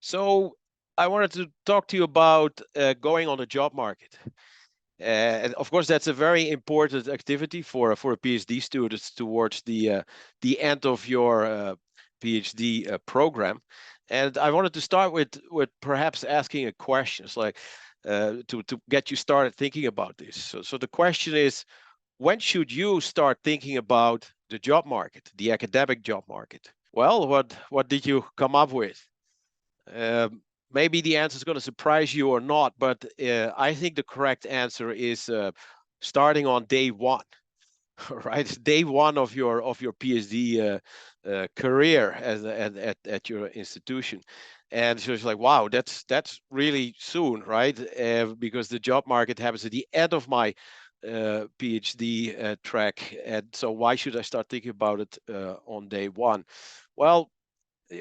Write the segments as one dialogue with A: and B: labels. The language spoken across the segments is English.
A: So I wanted to talk to you about going on the job market. And of course, that's a very important activity for a PhD student towards the end of your PhD program. And I wanted to start with perhaps asking a question. It's like to get you started thinking about this. So the question is, when should you start thinking about the job market, the academic job market? Well, what did you come up with? Maybe the answer is going to surprise you or not, but I think the correct answer is starting on day one, right? Day one of your PhD career at your institution. And so it's like, wow, that's really soon, right? Because the job market happens at the end of my PhD track, and so why should I start thinking about it on day one? Well,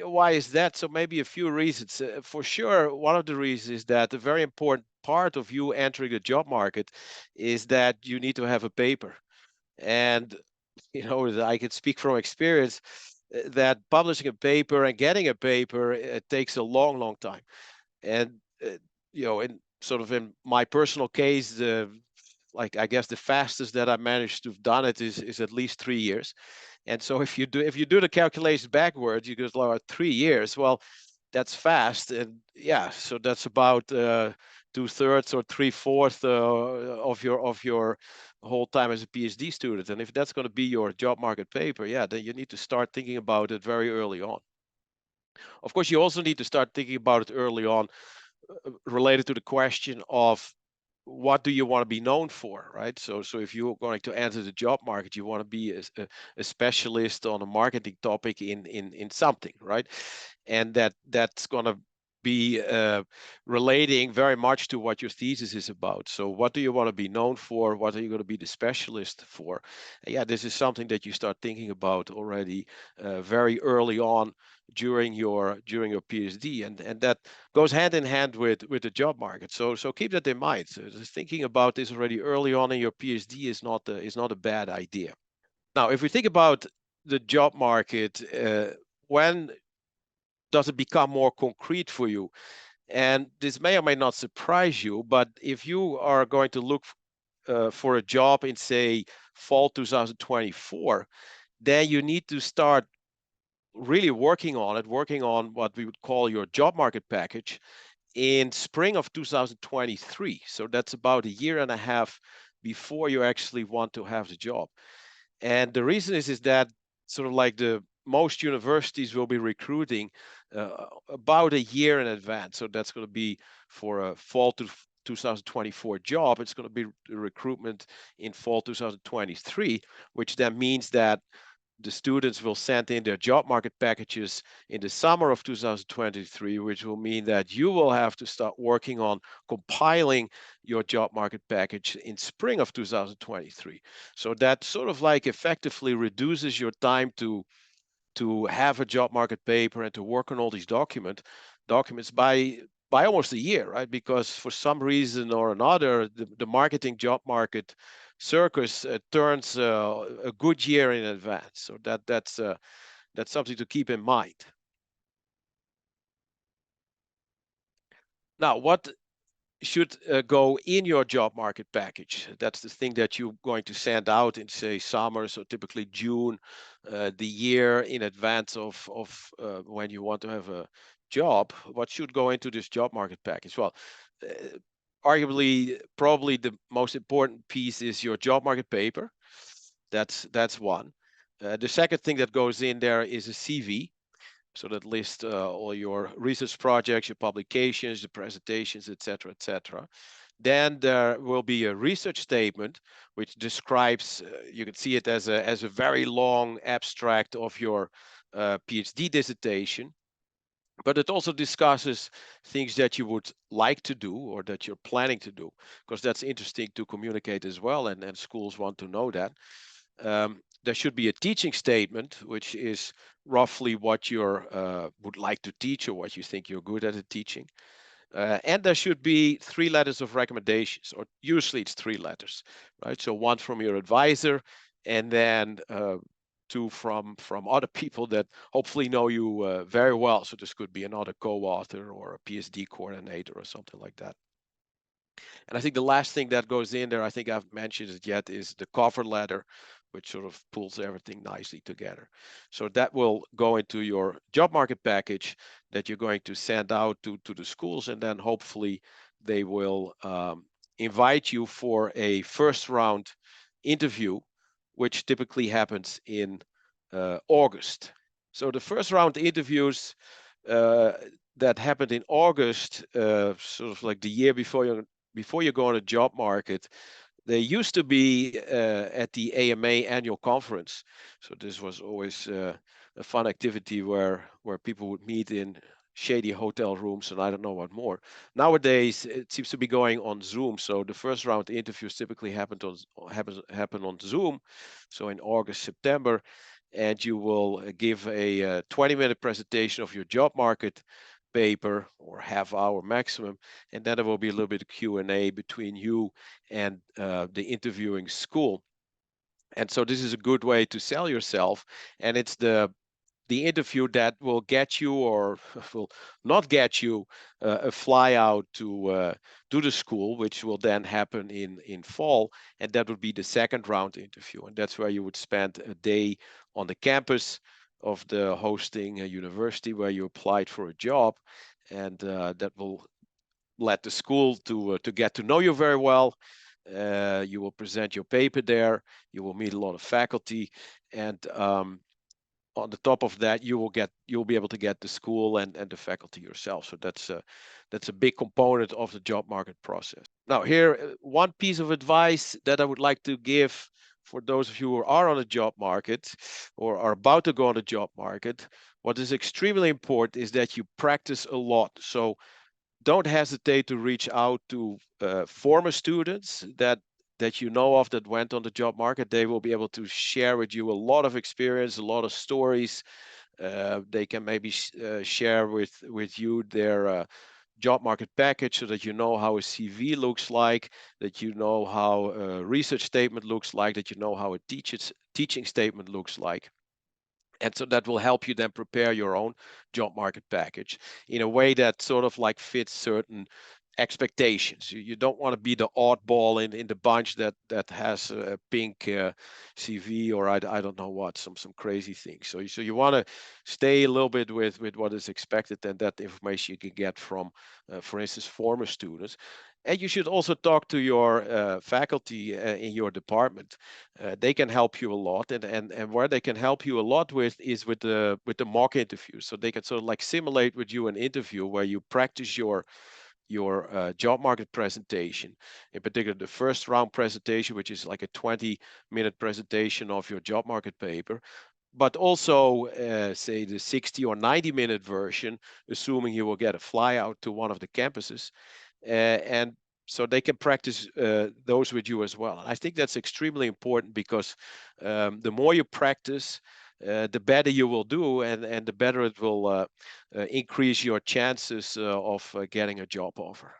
A: why is that? So maybe a few reasons. For sure, one of the reasons is that a very important part of you entering the job market is that you need to have a paper. And I can speak from experience that publishing a paper and getting a paper, it takes a long, long time. And in sort of in my personal case, like I guess the fastest that I managed to have done it is at least 3 years. And so if you do the calculation backwards, you go like 3 years. Well, that's fast, and yeah, so that's about 2/3 or 3/4 of your whole time as a PhD student. And if that's going to be your job market paper, yeah, then you need to start thinking about it very early on. Of course, you also need to start thinking about it early on, related to the question of what do you want to be known for, right? So if you're going to enter the job market, you want to be a specialist on a marketing topic in something, right? And that's going to be relating very much to what your thesis is about. So what do you want to be known for? What are you going to be the specialist for? And yeah, this is something that you start thinking about already very early on during your PhD, and that goes hand in hand with the job market. So keep that in mind. So just thinking about this already early on in your PhD is not a bad idea. Now, if we think about the job market, when does it become more concrete for you? And this may or may not surprise you, but if you are going to look for a job in, say, fall 2024, then you need to start really working on what we would call your job market package in spring of 2023. So that's about a year and a half before you actually want to have the job. And the reason is that sort of like the most universities will be recruiting about a year in advance. So that's going to be for a fall to 2024 job. It's going to be the recruitment in fall 2023, which then means that the students will send in their job market packages in the summer of 2023, which will mean that you will have to start working on compiling your job market package in spring of 2023. So that sort of like effectively reduces your time to have a job market paper and to work on all these documents by almost a year, right? Because for some reason or another, the marketing job market circus turns a good year in advance. So that's something to keep in mind. Now, what should go in your job market package? That's the thing that you're going to send out in, say, summer, so typically June, the year in advance of when you want to have a job. What should go into this job market package? Well, arguably, probably the most important piece is your job market paper. That's one. The second thing that goes in there is a CV. So that lists all your research projects, your publications, the presentations, etc., etc. Then there will be a research statement, which describes, you can see it as a very long abstract of your PhD dissertation. But it also discusses things that you would like to do or that you're planning to do, because that's interesting to communicate as well, and schools want to know that. There should be a teaching statement, which is roughly what you would like to teach or what you think you're good at teaching. And there should be 3 letters of recommendations, or usually it's 3 letters, right? So one from your advisor, and then to from other people that hopefully know you very well. So this could be another co-author or a PSD coordinator or something like that. And I think the last thing that goes in there, I think I've mentioned it yet, is the cover letter, which sort of pulls everything nicely together. So that will go into your job market package that you're going to send out to the schools, and then hopefully they will invite you for a first round interview, which typically happens in August. So the first round interviews uh, that happened in August, sort of like the year before you go on a job market, they used to be at the AMA annual conference. So this was always a fun activity where people would meet in shady hotel rooms and I don't know what more. Nowadays, it seems to be going on Zoom. So the first round interviews typically happen on Zoom. So in August, September, and you will give a 20-minute presentation of your job market paper or half hour maximum, and then there will be a little bit of Q&A between you and the interviewing school. And so this is a good way to sell yourself, and it's the interview that will get you or will not get you a fly out to the school, which will then happen in fall, and that would be the second round interview, and that's where you would spend a day on the campus of the hosting university where you applied for a job, and that will let the school to get to know you very well. You will present your paper there. You will meet a lot of faculty, and on the top of that, you'll be able to get the school and the faculty yourself. So that's a big component of the job market process. Now here, one piece of advice that I would like to give for those of you who are on a job market or are about to go on a job market, what is extremely important is that you practice a lot. So don't hesitate to reach out to former students that you know of that went on the job market. They will be able to share with you a lot of experience, a lot of stories. They can maybe share with you their job market package so that you know how a CV looks like, that you know how a research statement looks like, that you know how a teaching statement looks like. And so that will help you then prepare your own job market package in a way that sort of like fits certain expectations. You don't want to be the oddball in the bunch that has a pink CV or I don't know what, some crazy things. So you want to stay a little bit with what is expected, and that information you can get from, for instance, former students. And you should also talk to your faculty in your department. They can help you a lot, and where they can help you a lot with is with the mock interview. So they can sort of like simulate with you an interview where you practice your job market presentation. In particular, the first round presentation, which is like a 20-minute presentation of your job market paper, but also say the 60 or 90-minute version, assuming you will get a fly out to one of the campuses. And so they can practice those with you as well. And I think that's extremely important because the more you practice, the better you will do, and the better it will increase your chances of getting a job offer.